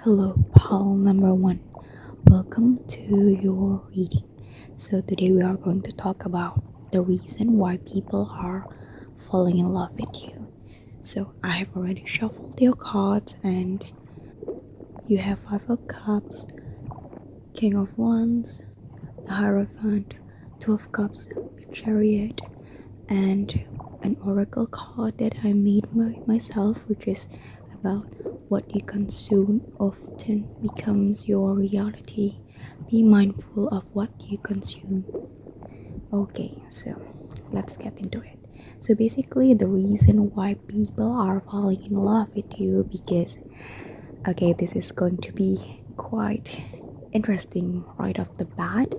Hello, pal number one. Welcome to your reading. So, today we are going to talk about the reason why people are falling in love with you. So, I have already shuffled your cards, and you have Five of Cups, King of Wands, the Hierophant, Two of Cups, Chariot, and an oracle card that I made myself, which is about what you consume often becomes your reality. Be mindful of what you consume. Okay, so let's get into it. So basically, the reason why people are falling in love with you because, okay, this is going to be quite interesting right off the bat,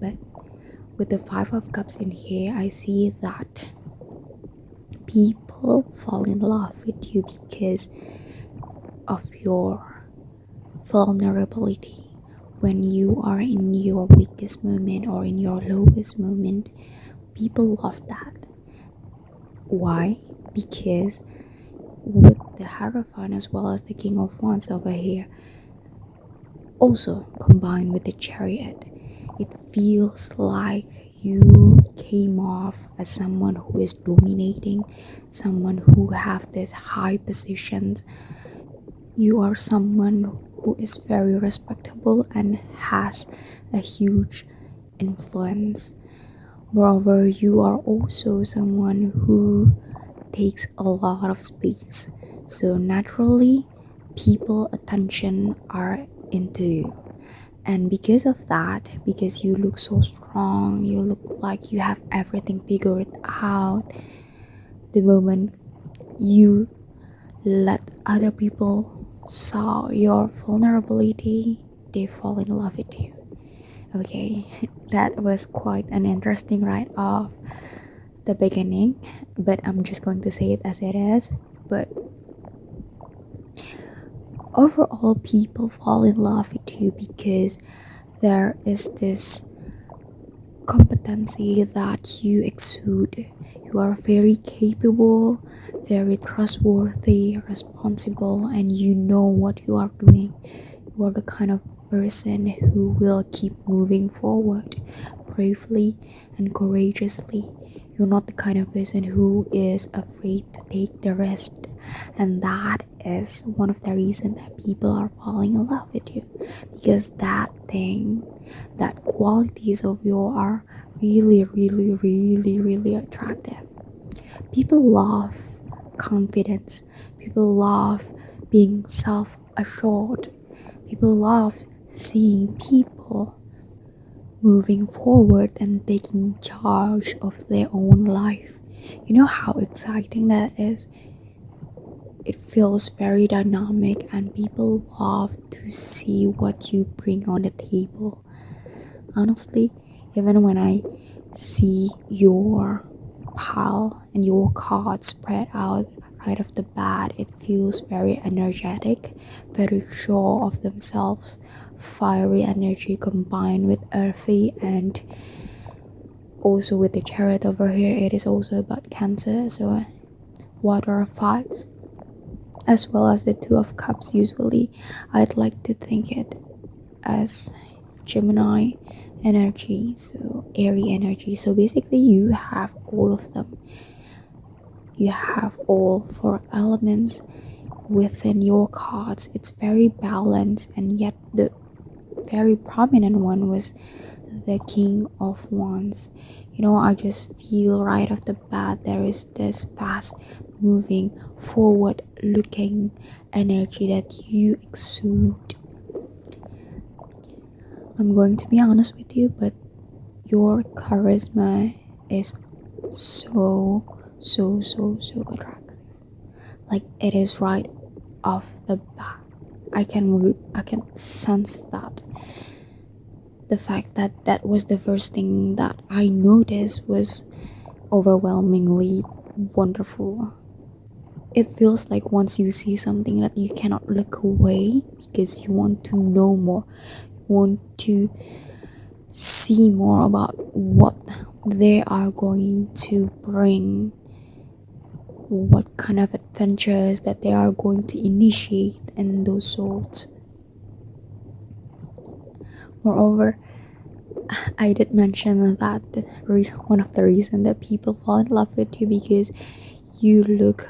but with the Five of Cups in here, I see that people fall in love with you because of your vulnerability. When you are in your weakest moment or in your lowest moment, people love that. Why? Because with the Hierophant as well as the King of Wands over here, also combined with the Chariot, it feels like you came off as someone who is dominating, someone who have this high positions. You are someone who is very respectable and has a huge influence. Moreover, you are also someone who takes a lot of space. So naturally, people attention are into you. And because of that, because you look so strong, you look like you have everything figured out, the moment you let other people saw your vulnerability, they fall in love with you. Okay, that was quite an interesting right off the beginning, but I'm just going to say it as it is. But overall, people fall in love with you because there is this competency that you exude. You are very capable, very trustworthy, responsible, and you know what you are doing. You are the kind of person who will keep moving forward bravely and courageously. You're not the kind of person who is afraid to take the risk, and that is one of the reasons that people are falling in love with you, because that qualities of you are really attractive. People love confidence, people love being self-assured, people love seeing people moving forward and taking charge of their own life. You know how exciting that is? It feels very dynamic, and people love to see what you bring on the table. Honestly, even when I see your pile and your cards spread out right off the bat, it feels very energetic, very sure of themselves, fiery energy combined with earthy, and also with the Chariot over here, it is also about Cancer, so water vibes, as well as the Two of Cups. Usually I'd like to think it as Gemini energy, so airy energy. So basically you have all of them. You have all four elements within your cards. It's very balanced, and yet the very prominent one was the King of Wands. I just feel right off the bat there is this fast moving, forward looking energy that you exude. I'm going to be honest with you, but your charisma is so attractive. Like, it is right off the bat. I can sense that. The fact that that was the first thing that I noticed was overwhelmingly wonderful. It feels like once you see something that you cannot look away because you want to know more, you want to see more about what they are going to bring, what kind of adventures that they are going to initiate, and those sorts. Moreover, I did mention that one of the reasons that people fall in love with you because you look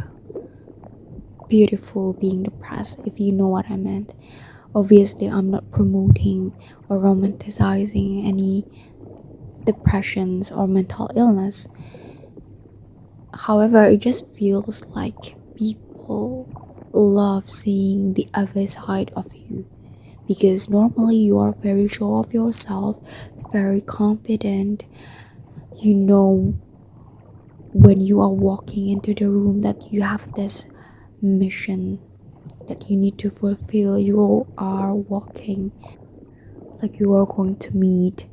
beautiful being depressed, if you know what I meant. Obviously, I'm not promoting or romanticizing any depressions or mental illness. However, it just feels like people love seeing the other side of you because normally you are very sure of yourself, very confident. You know, when you are walking into the room, that you have this mission that you need to fulfill. You are walking like you are going to meet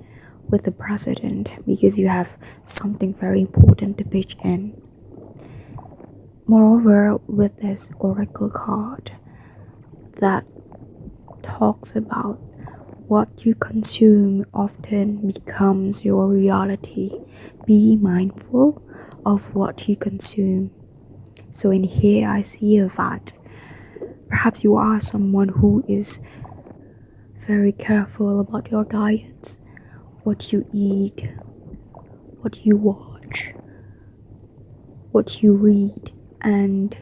with the president because you have something very important to pitch in. Moreover, with this oracle card that talks about what you consume often becomes your reality. Be mindful of what you consume. So in here I see that perhaps you are someone who is very careful about your diets, what you eat, what you watch, what you read, and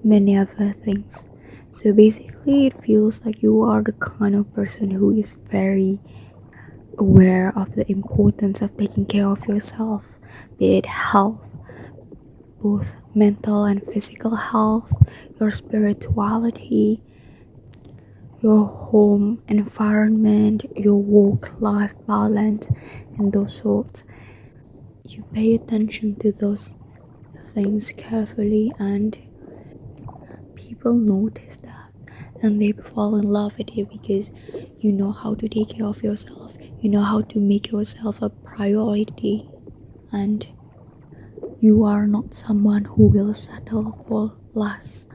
many other things. So basically, it feels like you are the kind of person who is very aware of the importance of taking care of yourself, be it health, both mental and physical health, your spirituality, your home environment, your work-life balance, and those sorts. You pay attention to those things carefully, and people notice that and they fall in love with you because you know how to take care of yourself, you know how to make yourself a priority, and you are not someone who will settle for less.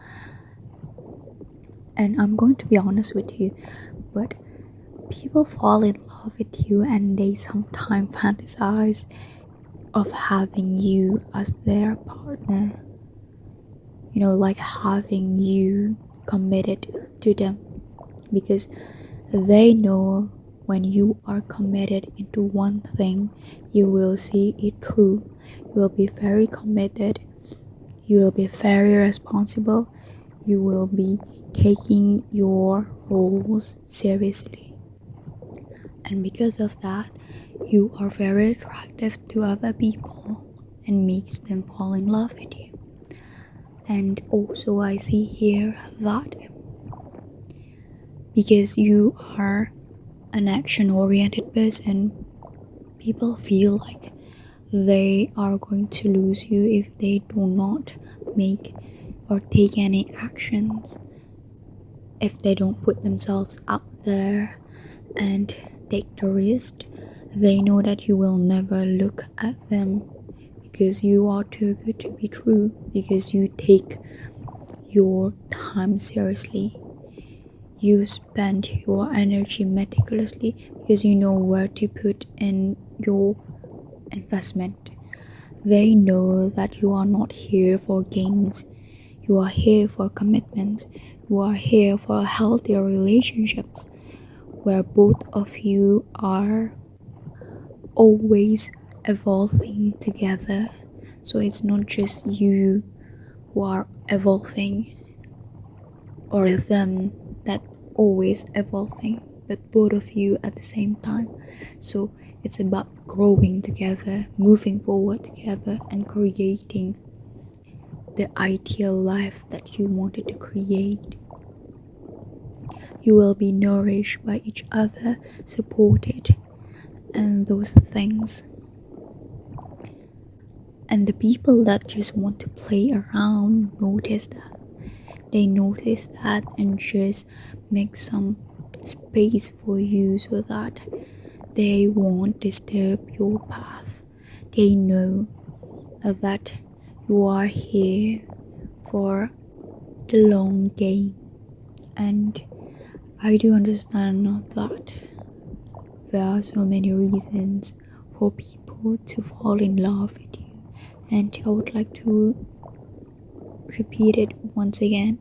And I'm going to be honest with you, but people fall in love with you and they sometimes fantasize of having you as their partner, like having you committed to them, because they know when you are committed into one thing, you will see it through. You will be very committed, you will be very responsible, you will be taking your roles seriously. And because of that, you are very attractive to other people and makes them fall in love with you. And also I see here that because you are an action-oriented person, people feel like they are going to lose you if they do not make or take any actions, if they don't put themselves out there and take the risk. They know that you will never look at them because you are too good to be true, because you take your time seriously. You spend your energy meticulously because you know where to put in your investment. They know that you are not here for games. You are here for commitments. You are here for healthy relationships where both of you are always evolving together. So it's not just you who are evolving or them that always evolving, but both of you at the same time. So it's about growing together, moving forward together, and creating the ideal life that you wanted to create. You will be nourished by each other, supported, and those things. And the people that just want to play around notice that. They notice that and just make some space for you so that they won't disturb your path. They know that you are here for the long game, and I do understand that there are so many reasons for people to fall in love with you, and I would like to repeat it once again.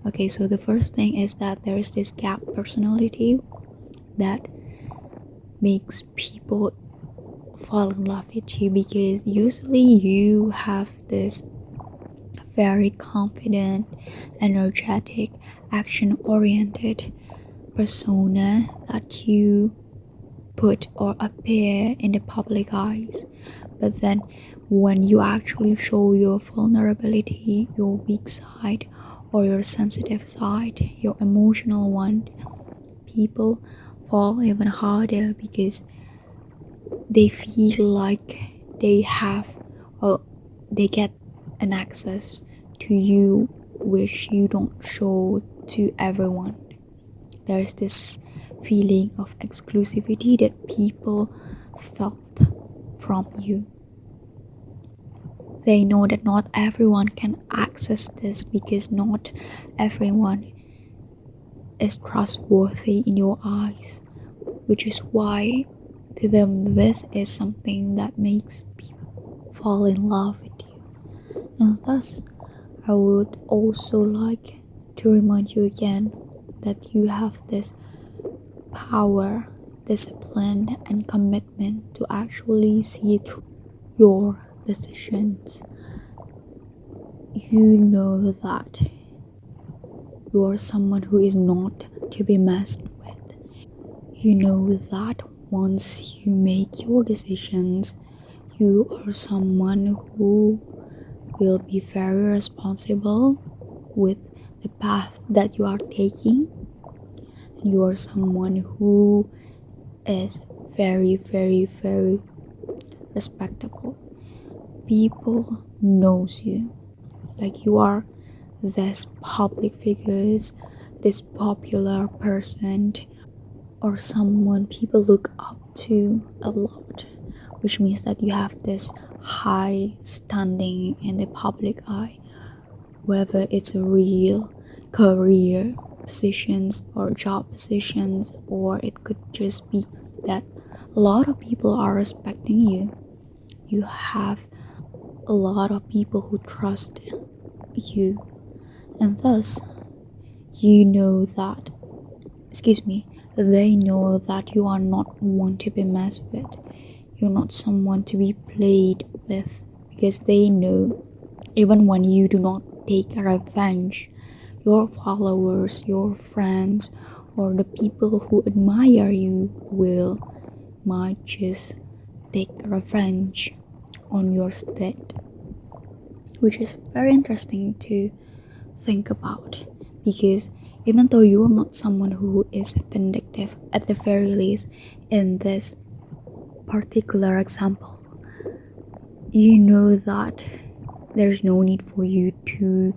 Okay, so the first thing is that there is this gap personality that makes people fall in love with you, because usually you have this very confident, energetic, action oriented persona that you put or appear in the public eyes. But then when you actually show your vulnerability, your weak side, or your sensitive side, your emotional one, people fall even harder, because they feel like they have, or they get an access to you which you don't show to everyone. There's this feeling of exclusivity that people felt from you. They know that not everyone can access this, because not everyone is trustworthy in your eyes, which is why to them this is something that makes people fall in love with you. And thus, I would also like to remind you again that you have this power, discipline, and commitment to actually see through your decisions. You know that you are someone who is not to be messed with. You know that once you make your decisions, you are someone who will be very responsible with the path that you are taking. You are someone who is very, very, very respectable. People knows you, like you are this public figures, this popular person, or someone people look up to a lot, which means that you have this high standing in the public eye, whether it's a real career positions or job positions, or it could just be that a lot of people are respecting you. You have a lot of people who trust you, and thus you know that, they know that you are not one to be messed with. You're not someone to be played with, because they know even when you do not take revenge, your followers, your friends, or the people who admire you might just take revenge on your stead, which is very interesting to think about, because even though you're not someone who is vindictive, at the very least in this particular example, you know that there's no need for you to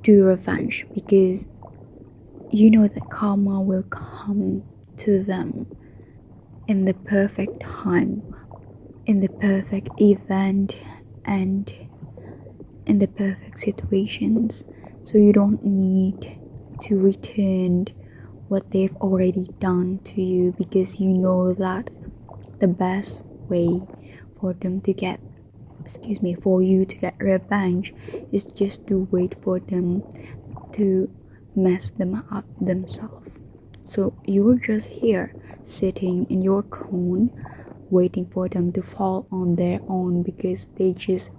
do revenge, because you know that karma will come to them in the perfect time, in the perfect event, and in the perfect situations. So you don't need to return what they've already done to you, because you know that the best way for them to get for you to get revenge is just to wait for them to mess them up themselves. So you're just here sitting in your throne waiting for them to fall on their own, because they just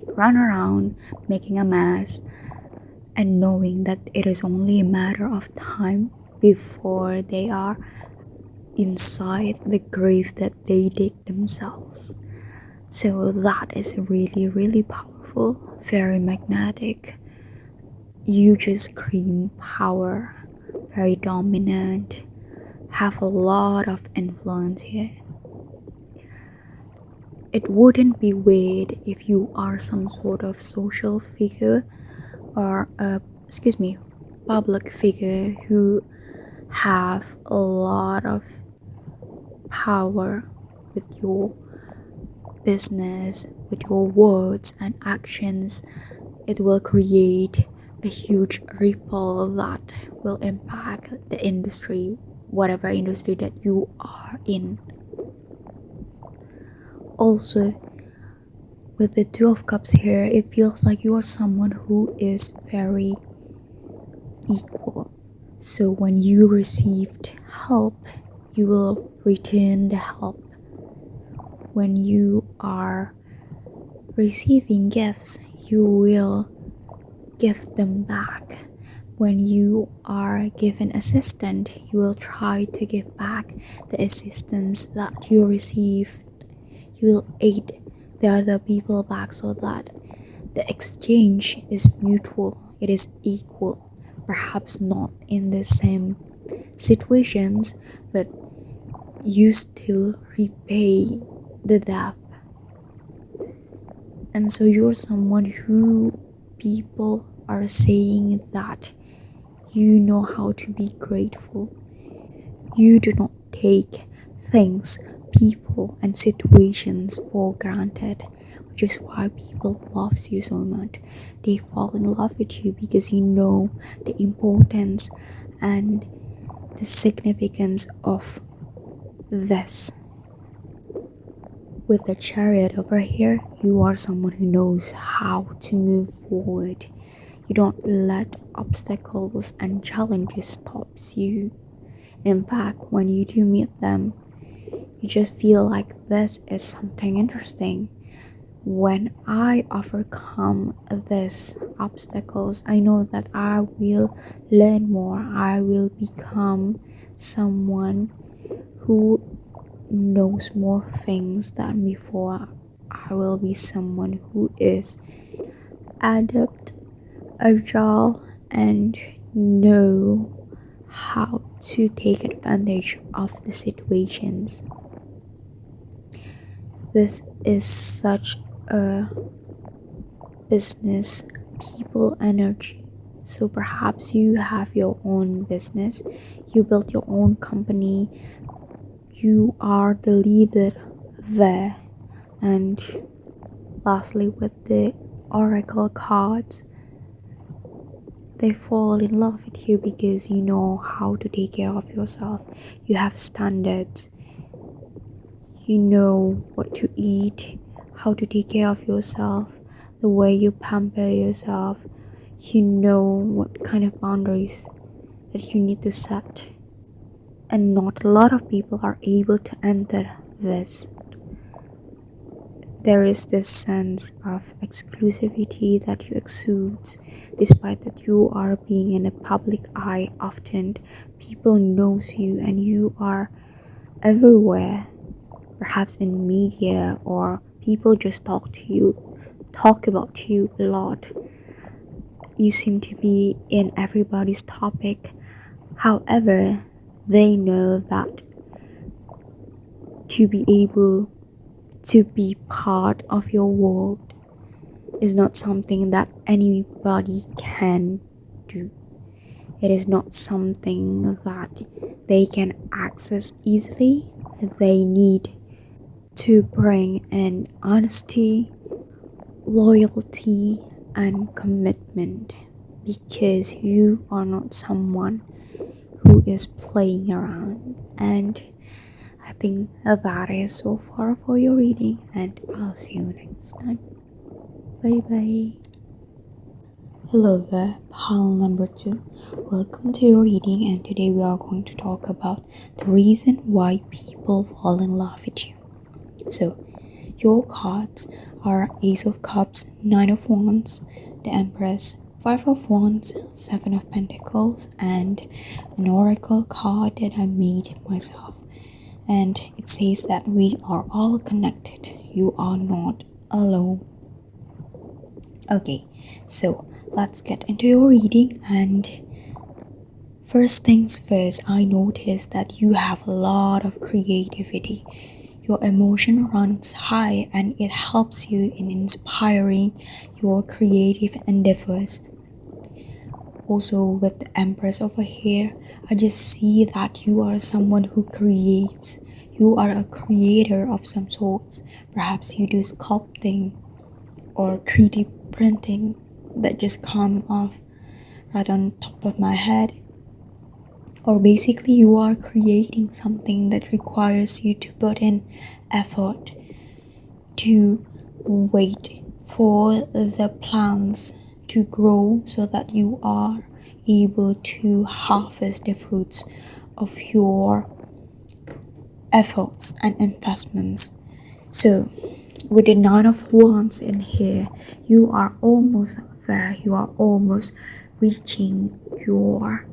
run around making a mess and knowing that it is only a matter of time before they are inside the grave that they dig themselves. So that is really, really powerful, very magnetic. You just scream power, very dominant, have a lot of influence here. It wouldn't be weird if you are some sort of social figure or public figure who have a lot of power with your business, with your words and actions. It will create a huge ripple that will impact the industry, whatever industry that you are in. Also, with the Two of Cups here, it feels like you are someone who is very equal. So when you received help, you will return the help. When you are receiving gifts, you will give them back. When you are given assistance, you will try to give back the assistance that you received. You will aid the other people back so that the exchange is mutual, it is equal. Perhaps not in the same situations, but you still repay the debt. And so you're someone who people are saying that you know how to be grateful. You do not take things, people, and situations for granted, which is why people love you so much. They fall in love with you because you know the importance and the significance of this. With the chariot over here, you are someone who knows how to move forward. You don't let obstacles and challenges stop you. In fact, when you do meet them, you just feel like this is something interesting. When I overcome these obstacles, I know that I will learn more. I will become someone who knows more things than before. I will be someone who is adept, agile, and know how to take advantage of the situations. This is such a business people energy. So perhaps you have your own business, you built your own company, you are the leader there. And lastly, with the oracle cards, they fall in love with you because you know how to take care of yourself. You have standards. You know what to eat, how to take care of yourself, the way you pamper yourself. You know what kind of boundaries that you need to set. And not a lot of people are able to enter this. There is this sense of exclusivity that you exude, despite that you are being in a public eye often. People knows you and you are everywhere, perhaps in media, or people just talk about you a lot. You seem to be in everybody's topic. However, they know that to be able to be part of your world is not something that anybody can do. It is not something that they can access easily. They need to bring in honesty, loyalty, and commitment, because you are not someone who is playing around. And I think that is so far for your reading, and I'll see you next time. Bye bye. Hello there, pile number 2. Welcome to your reading, and today we are going to talk about the reason why people fall in love with you. So, your cards are Ace of Cups, Nine of Wands, the Empress, Five of Wands, Seven of Pentacles, and an oracle card that I made myself. And it says that we are all connected. You are not alone. Okay, so let's get into your reading. And first things first, I noticed that you have a lot of creativity. Your emotion runs high and it helps you in inspiring your creative endeavors. Also, with the Empress over here, I just see that you are someone who creates. You are a creator of some sorts. Perhaps you do sculpting or 3D printing that just come off right on top of my head. Or basically you are creating something that requires you to put in effort, to wait for the plants to grow so that you are able to harvest the fruits of your efforts and investments. So with the nine of wands in here, you are almost there. You are almost reaching your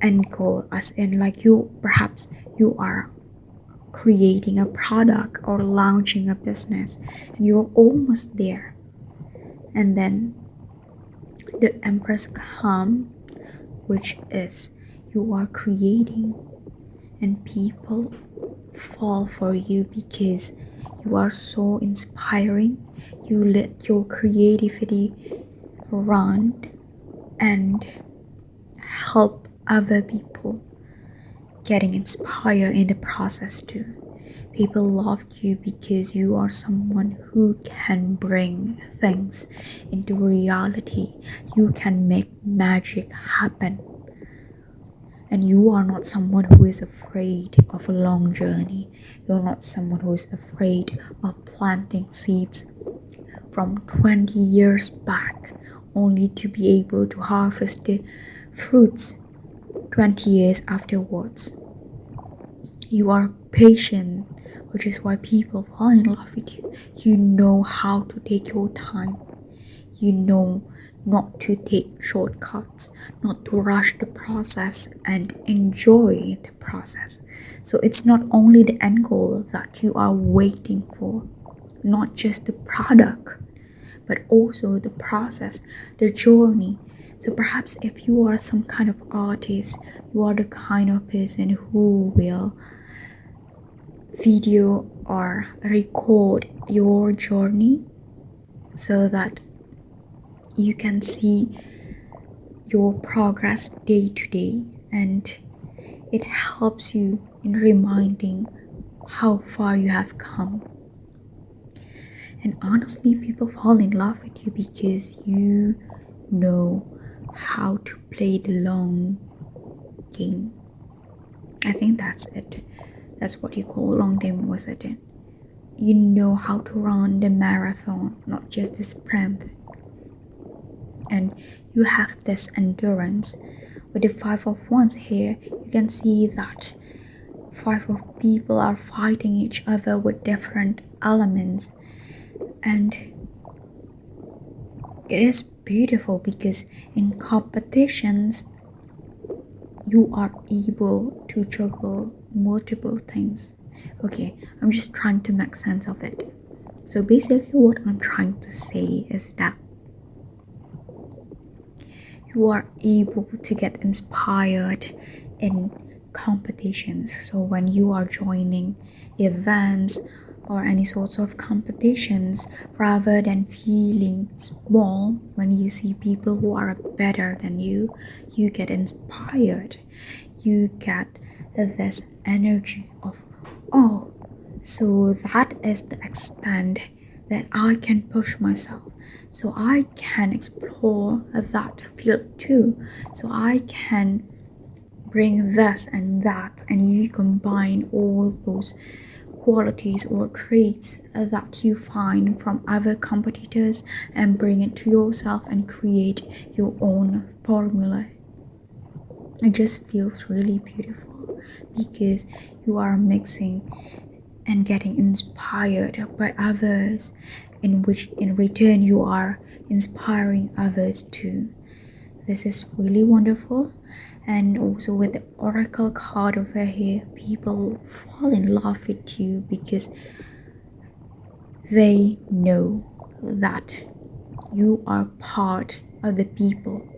end goal, as in like perhaps you are creating a product or launching a business and you're almost there. And then the Empress come, which is you are creating and people fall for you because you are so inspiring. You let your creativity run and help other people getting inspired in the process too. People loved you because you are someone who can bring things into reality. You can make magic happen. And you are not someone who is afraid of a long journey. You're not someone who is afraid of planting seeds from 20 years back only to be able to harvest the fruits 20 years afterwards. You are patient, which is why people fall in love with you. You know how to take your time. You know not to take shortcuts, not to rush the process and enjoy the process. So it's not only the end goal that you are waiting for, not just the product, but also the process, the journey. So perhaps if you are some kind of artist, you are the kind of person who will video or record your journey so that you can see your progress day to day, and it helps you in reminding how far you have come. And honestly, people fall in love with you because you know how to play the long game. I think that's it. That's what you call long game, was it? You know how to run the marathon, not just the sprint. And you have this endurance. With the Five of Wands here, you can see that five of people are fighting each other with different elements, and it is beautiful because in competitions you are able to juggle multiple things. Okay, I'm just trying to make sense of it. So basically what I'm trying to say is that you are able to get inspired in competitions. So when you are joining events or any sorts of competitions, rather than feeling small when you see people who are better than you get inspired. You get this energy of, oh, so that is the extent that I can push myself. So I can explore that field too. So I can bring this and that, and you combine all those qualities or traits that you find from other competitors and bring it to yourself and create your own formula. It just feels really beautiful because you are mixing and getting inspired by others, in which in return you are inspiring others too. This is really wonderful. And also with the oracle card over here, people fall in love with you because they know that you are part of the people.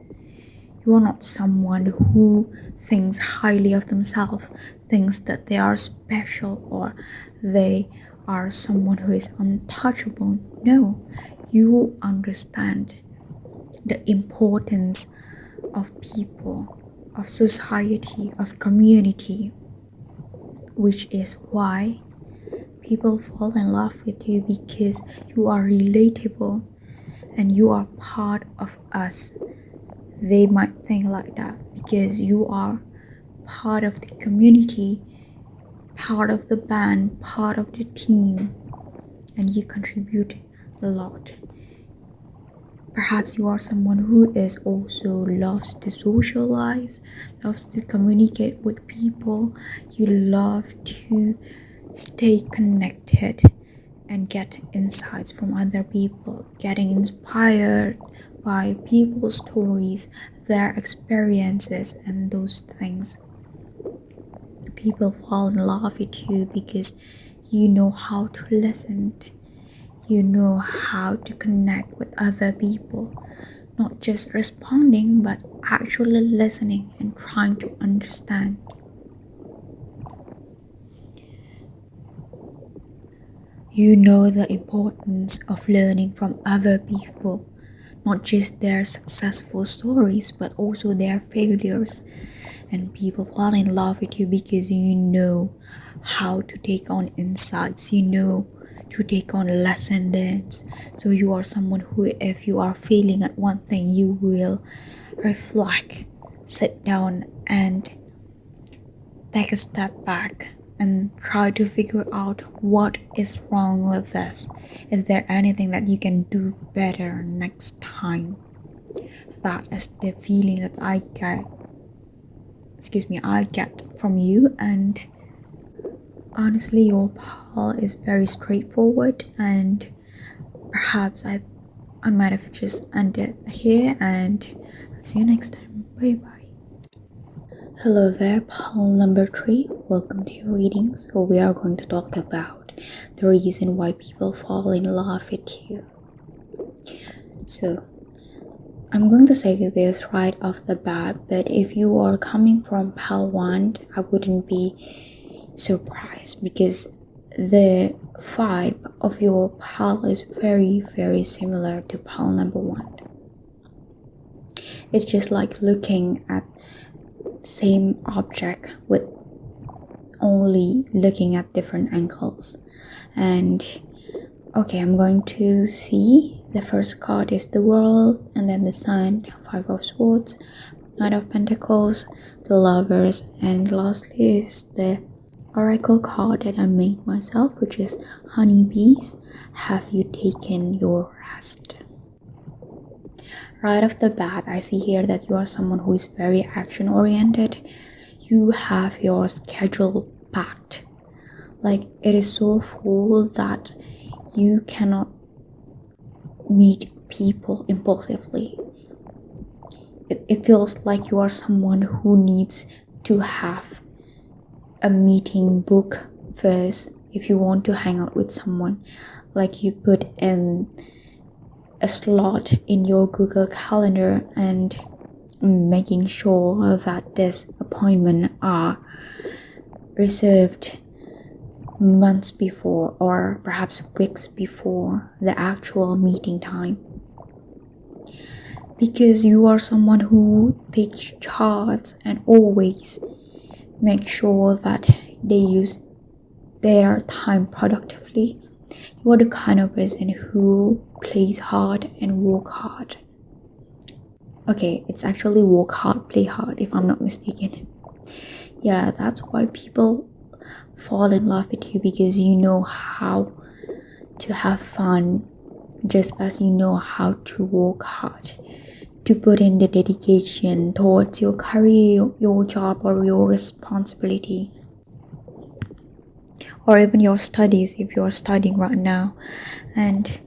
You are not someone who thinks highly of themselves, thinks that they are special or they are someone who is untouchable. No, you understand the importance of people, of society, of community, which is why people fall in love with you, because you are relatable and you are part of us. They might think like that because you are part of the community, part of the band, part of the team, and you contribute a lot. Perhaps you are someone who is also loves to socialize, loves to communicate with people. You love to stay connected and get insights from other people, getting inspired by people's stories, their experiences, and those things. People fall in love with you because you know how to listen. You know how to connect with other people, not just responding, but actually listening and trying to understand. You know the importance of learning from other people, not just their successful stories, but also their failures. And people fall in love with you because you know how to take on insights, you know to take on lessons. So you are someone who, if you are failing at one thing, you will reflect, sit down and take a step back and try to figure out what is wrong with this. Is there anything that you can do better next time? That is the feeling that I get from you. And honestly, your pal is very straightforward, and perhaps I might have just ended here, and see you next time. Bye bye. Hello there, pal number 3. Welcome to your reading. So we are going to talk about the reason why people fall in love with you. So I'm going to say this right off the bat, but if you are coming from pal 1, I wouldn't be surprised because the vibe of your pal is very, very similar to pal number 1. It's just like looking at same object with only looking at different angles. And okay, I'm going to see the first card is the World, and then the Sun, 5 of Swords, Knight of Pentacles, the Lovers, and lastly is the Oracle card that I made myself, which is Honeybees. Have you taken your rest? Right off the bat, I see here that you are someone who is very action oriented. You have your schedule packed. Like, it is so full that you cannot meet people impulsively. It feels like you are someone who needs to have a meeting book first if you want to hang out with someone. Like, you put in a slot in your Google Calendar and making sure that this appointment are reserved months before or perhaps weeks before the actual meeting time, because you are someone who takes charge and always make sure that they use their time productively. You are the kind of person who plays hard and work hard. Okay, it's actually work hard, play hard, if I'm not mistaken. Yeah, that's why people fall in love with you, because you know how to have fun, just as you know how to work hard, to put in the dedication towards your career, your job, or your responsibility, or even your studies if you're studying right now. And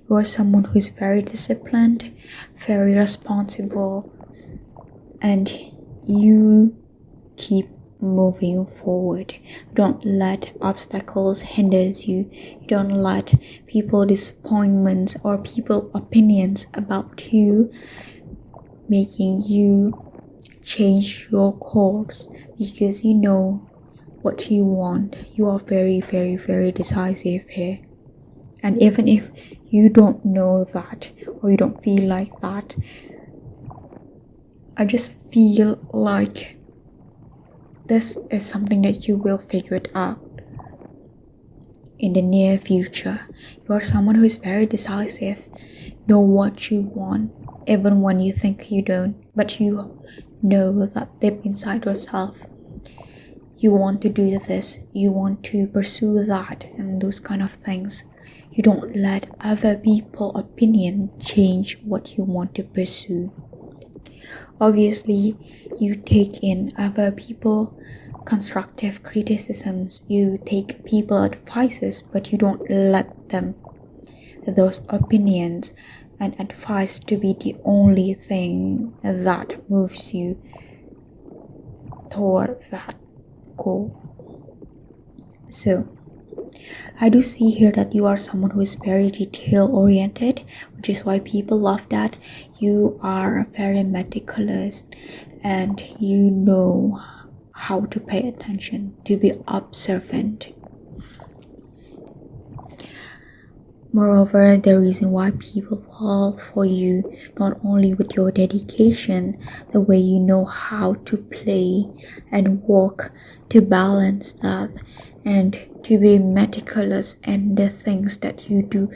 you are someone who is very disciplined, very responsible, and you keep moving forward. Don't let obstacles hinder you. You don't let people disappointments or people opinions about you making you change your course, because you know what you want. You are very, very, very decisive here. And even if you don't know that or you don't feel like that, I just feel like this is something that you will figure it out in the near future. You are someone who is very decisive, know what you want, even when you think you don't, but you know that deep inside yourself, you want to do this, you want to pursue that, and those kind of things. You don't let other people's opinion change what you want to pursue. Obviously, you take in other people constructive criticisms, you take people advices, but you don't let those opinions and advice to be the only thing that moves you toward that goal. So I do see here that you are someone who is very detail oriented, which is why people love that. You are very meticulous and you know how to pay attention, to be observant. Moreover, the reason why people fall for you, not only with your dedication, the way you know how to play and work to balance that, and to be meticulous in the things that you do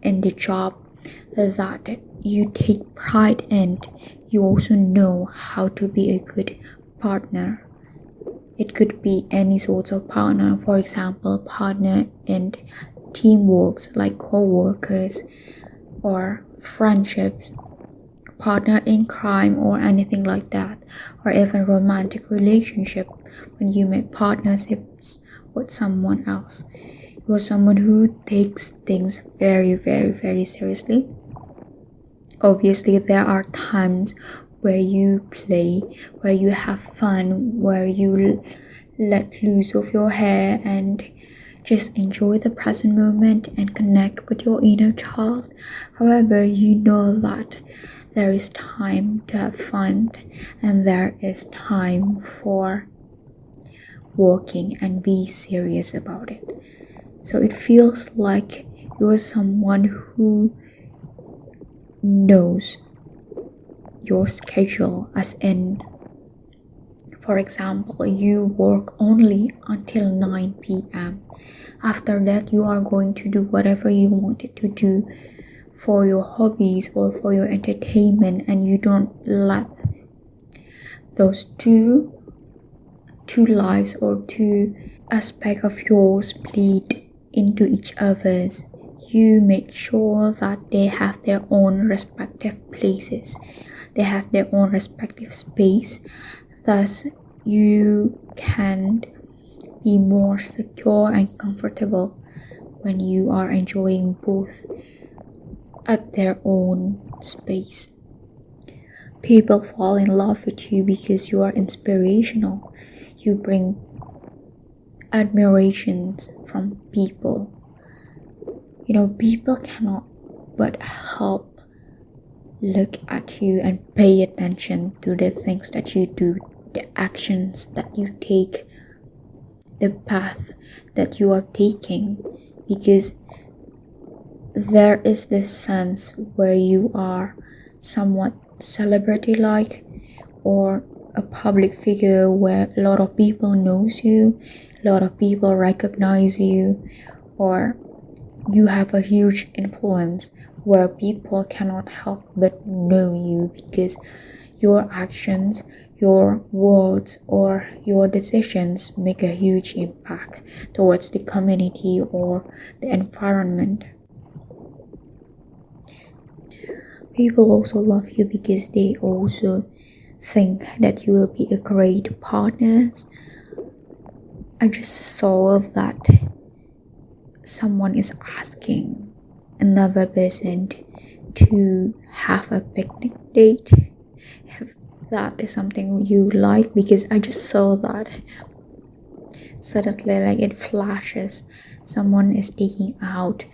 in the job that you take pride in. You also know how to be a good partner. It could be any sort of partner, for example, partner in teamwork like co-workers or friendships, partner in crime or anything like that, or even romantic relationship. When you make partnerships with someone else, you're someone who takes things very, very, very seriously. Obviously, there are times where you play, where you have fun, where you let loose of your hair and just enjoy the present moment and connect with your inner child. However, you know that there is time to have fun and there is time for working and be serious about it. So it feels like you're someone who knows your schedule, as in, for example, you work only until 9 p.m. After that, you are going to do whatever you wanted to do for your hobbies or for your entertainment, and you don't let those two lives or two aspects of yours bleed into each other's. You make sure that they have their own respective places. They have their own respective space. Thus, you can be more secure and comfortable when you are enjoying both at their own space. People fall in love with you because you are inspirational. You bring admirations from people. People cannot but help look at you and pay attention to the things that you do, the actions that you take, the path that you are taking, because there is this sense where you are somewhat celebrity-like or a public figure where a lot of people knows you, a lot of people recognize you, or you have a huge influence where people cannot help but know you because your actions, your words, or your decisions make a huge impact towards the community or the environment. People also love you because they also think that you will be a great partner. I just saw that someone is asking another person to have a picnic date. If that is something you like, because I just saw that suddenly, like it flashes, someone is taking out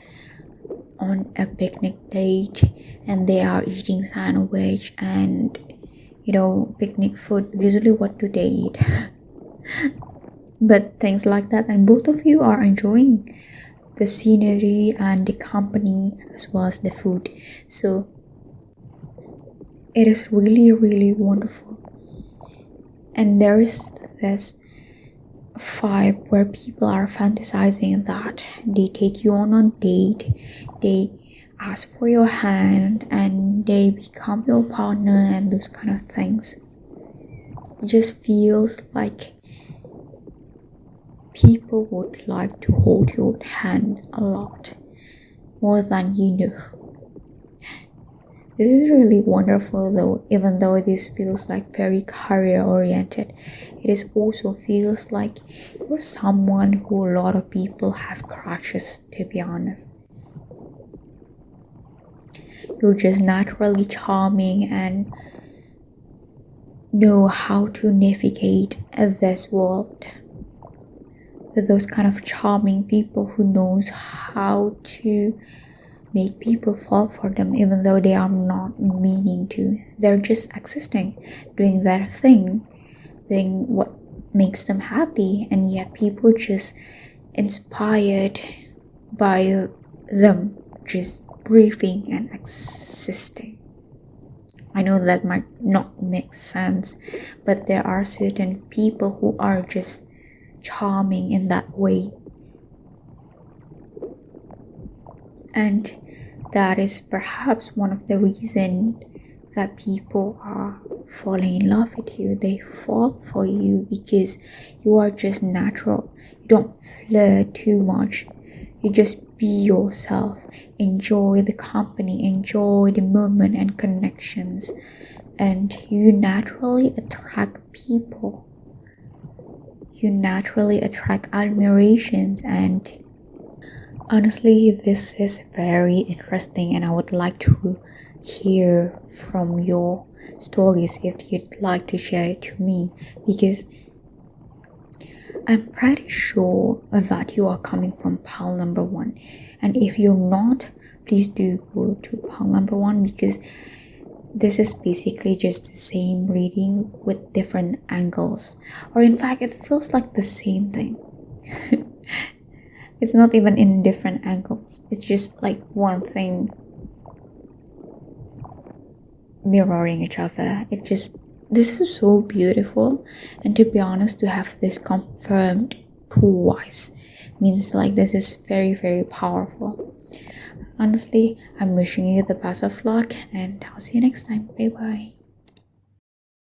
on a picnic date and they are eating sandwich and picnic food. Usually what do they eat? But things like that, and both of you are enjoying the scenery and the company as well as the food. So it is really, really wonderful. And there is this vibe where people are fantasizing that they take you on a date, they ask for your hand, and they become your partner and those kind of things. It just feels like people would like to hold your hand a lot. more than you know. This is really wonderful though, even though this feels like very career oriented. It is also feels like you're someone who a lot of people have crushes, to be honest. You're just naturally charming and know how to navigate this world. With those kind of charming people who knows how to make people fall for them even though they are not meaning to. They're just existing, doing their thing, doing what makes them happy, and yet people just inspired by them just breathing and existing. I know that might not make sense, but there are certain people who are just charming in that way. And that is perhaps one of the reasons that people are falling in love with you. They fall for you because you are just natural. You don't flirt too much. You just be yourself. Enjoy the company, enjoy the moment and connections. And you naturally attract people. You naturally attract admirations, and honestly, this is very interesting, and I would like to hear from your stories if you'd like to share it to me, because I'm pretty sure that you are coming from pile number 1. And if you're not, please do go to pile number 1, because this is basically just the same reading with different angles. Or in fact, it feels like the same thing. It's not even in different angles. It's just like one thing mirroring each other. This is so beautiful. And to be honest, to have this confirmed twice means like this is very, very powerful. Honestly, I'm wishing you the best of luck, and I'll see you next time. Bye bye.